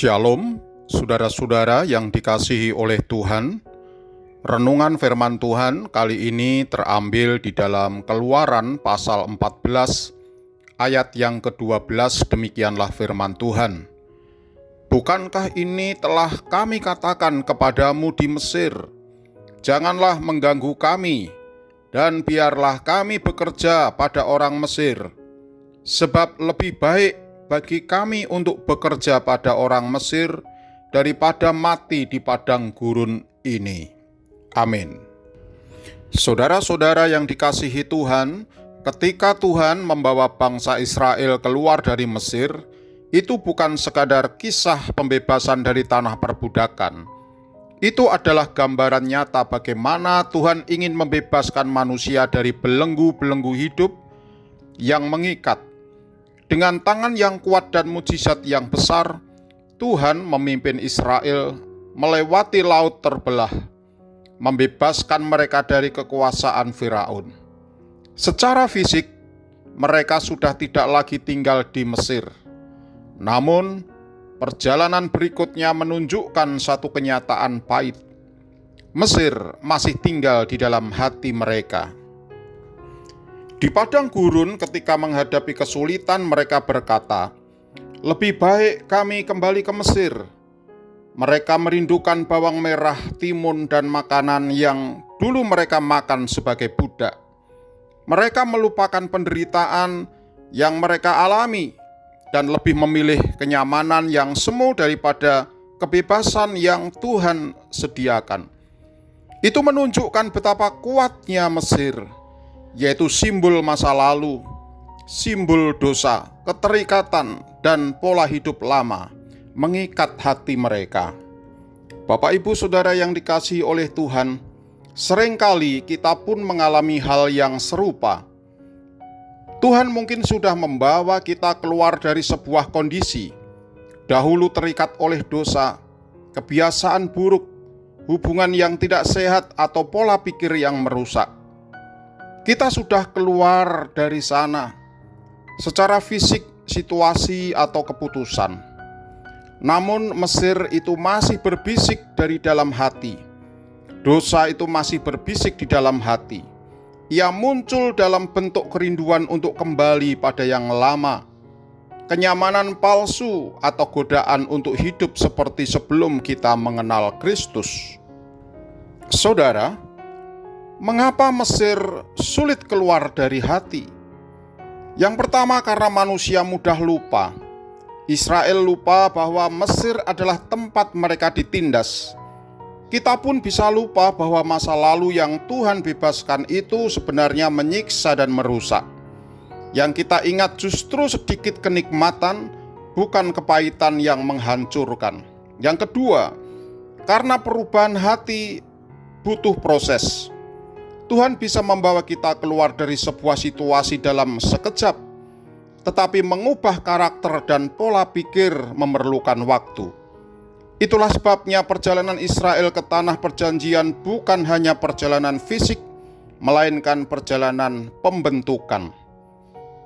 Shalom, saudara-saudara yang dikasihi oleh Tuhan. Renungan firman Tuhan kali ini terambil di dalam Keluaran pasal 14 ayat yang ke-12. Demikianlah firman Tuhan. Bukankah ini telah kami katakan kepadamu di Mesir, janganlah mengganggu kami, dan biarlah kami bekerja pada orang Mesir, sebab lebih baik bagi kami untuk bekerja pada orang Mesir daripada mati di padang gurun ini. Amin. Saudara-saudara yang dikasihi Tuhan, ketika Tuhan membawa bangsa Israel keluar dari Mesir, itu bukan sekadar kisah pembebasan dari tanah perbudakan. Itu adalah gambaran nyata bagaimana Tuhan ingin membebaskan manusia dari belenggu-belenggu hidup yang mengikat. Dengan tangan yang kuat dan mujizat yang besar, Tuhan memimpin Israel melewati laut terbelah, membebaskan mereka dari kekuasaan Firaun. Secara fisik, mereka sudah tidak lagi tinggal di Mesir. Namun, perjalanan berikutnya menunjukkan satu kenyataan pahit. Mesir masih tinggal di dalam hati mereka. Di padang gurun ketika menghadapi kesulitan mereka berkata, "Lebih baik kami kembali ke Mesir." Mereka merindukan bawang merah, timun, dan makanan yang dulu mereka makan sebagai budak. Mereka melupakan penderitaan yang mereka alami dan lebih memilih kenyamanan yang semu daripada kebebasan yang Tuhan sediakan. Itu menunjukkan betapa kuatnya Mesir, yaitu simbol masa lalu, simbol dosa, keterikatan, dan pola hidup lama mengikat hati mereka. Bapak, Ibu, Saudara yang dikasihi oleh Tuhan, seringkali kita pun mengalami hal yang serupa. Tuhan mungkin sudah membawa kita keluar dari sebuah kondisi, dahulu terikat oleh dosa, kebiasaan buruk, hubungan yang tidak sehat, atau pola pikir yang merusak. Kita sudah keluar dari sana secara fisik, situasi, atau keputusan. Namun Mesir itu masih berbisik dari dalam hati. Dosa itu masih berbisik di dalam hati. Ia muncul dalam bentuk kerinduan untuk kembali pada yang lama, kenyamanan palsu, atau godaan untuk hidup seperti sebelum kita mengenal Kristus. Saudara, mengapa Mesir sulit keluar dari hati? Yang pertama, karena manusia mudah lupa. Israel lupa bahwa Mesir adalah tempat mereka ditindas. Kita pun bisa lupa bahwa masa lalu yang Tuhan bebaskan itu sebenarnya menyiksa dan merusak. Yang kita ingat justru sedikit kenikmatan, bukan kepahitan yang menghancurkan. Yang kedua, karena perubahan hati butuh proses. Tuhan bisa membawa kita keluar dari sebuah situasi dalam sekejap, tetapi mengubah karakter dan pola pikir memerlukan waktu. Itulah sebabnya perjalanan Israel ke tanah perjanjian bukan hanya perjalanan fisik, melainkan perjalanan pembentukan.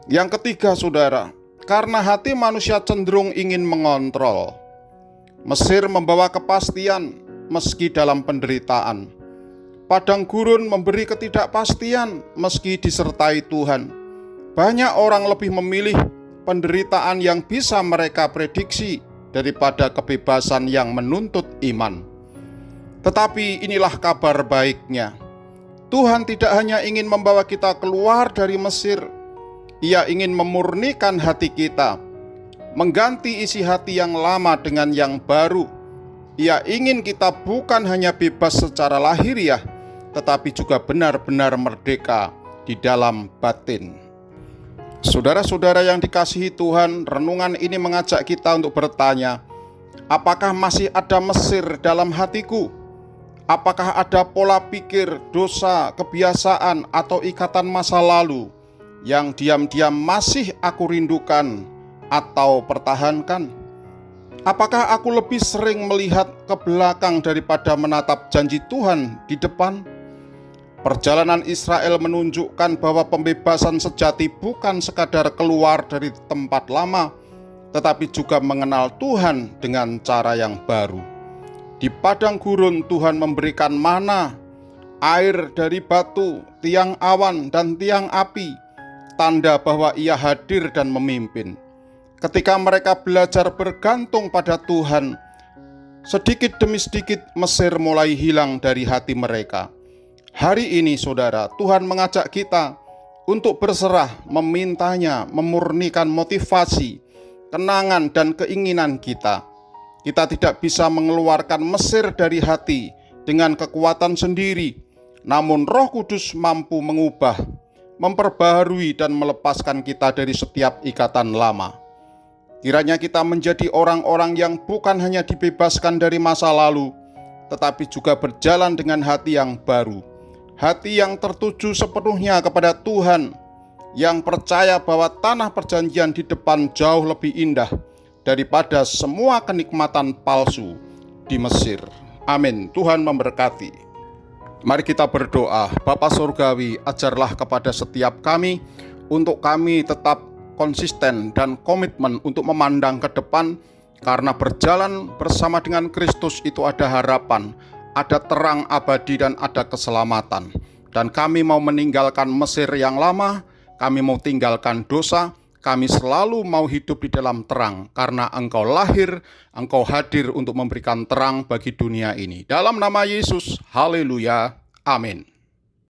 Yang ketiga, saudara, karena hati manusia cenderung ingin mengontrol. Mesir membawa kepastian meski dalam penderitaan. Padang gurun memberi ketidakpastian meski disertai Tuhan. Banyak orang lebih memilih penderitaan yang bisa mereka prediksi daripada kebebasan yang menuntut iman. Tetapi inilah kabar baiknya. Tuhan tidak hanya ingin membawa kita keluar dari Mesir, Ia ingin memurnikan hati kita, mengganti isi hati yang lama dengan yang baru. Ia ingin kita bukan hanya bebas secara lahiriah, tetapi juga benar-benar merdeka di dalam batin. Saudara-saudara yang dikasihi Tuhan, renungan ini mengajak kita untuk bertanya, apakah masih ada Mesir dalam hatiku? Apakah ada pola pikir, dosa, kebiasaan, atau ikatan masa lalu yang diam-diam masih aku rindukan atau pertahankan? Apakah aku lebih sering melihat ke belakang daripada menatap janji Tuhan di depan? Perjalanan Israel menunjukkan bahwa pembebasan sejati bukan sekadar keluar dari tempat lama, tetapi juga mengenal Tuhan dengan cara yang baru. Di padang gurun Tuhan memberikan mana, air dari batu, tiang awan dan tiang api, tanda bahwa Ia hadir dan memimpin. Ketika mereka belajar bergantung pada Tuhan, sedikit demi sedikit Mesir mulai hilang dari hati mereka. Hari ini saudara, Tuhan mengajak kita untuk berserah, memintanya, memurnikan motivasi, kenangan dan keinginan kita. Kita tidak bisa mengeluarkan Mesir dari hati dengan kekuatan sendiri, namun Roh Kudus mampu mengubah, memperbaharui dan melepaskan kita dari setiap ikatan lama. Kiranya kita menjadi orang-orang yang bukan hanya dibebaskan dari masa lalu, tetapi juga berjalan dengan hati yang baru, hati yang tertuju sepenuhnya kepada Tuhan, yang percaya bahwa tanah perjanjian di depan jauh lebih indah daripada semua kenikmatan palsu di Mesir. Amin. Tuhan memberkati. Mari kita berdoa. Bapa Surgawi, ajarlah kepada setiap kami untuk kami tetap konsisten dan komitmen untuk memandang ke depan, karena berjalan bersama dengan Kristus itu ada harapan, ada terang abadi dan ada keselamatan. Dan kami mau meninggalkan Mesir yang lama, kami mau tinggalkan dosa, kami selalu mau hidup di dalam terang, karena Engkau lahir, Engkau hadir untuk memberikan terang bagi dunia ini. Dalam nama Yesus, haleluya, amin.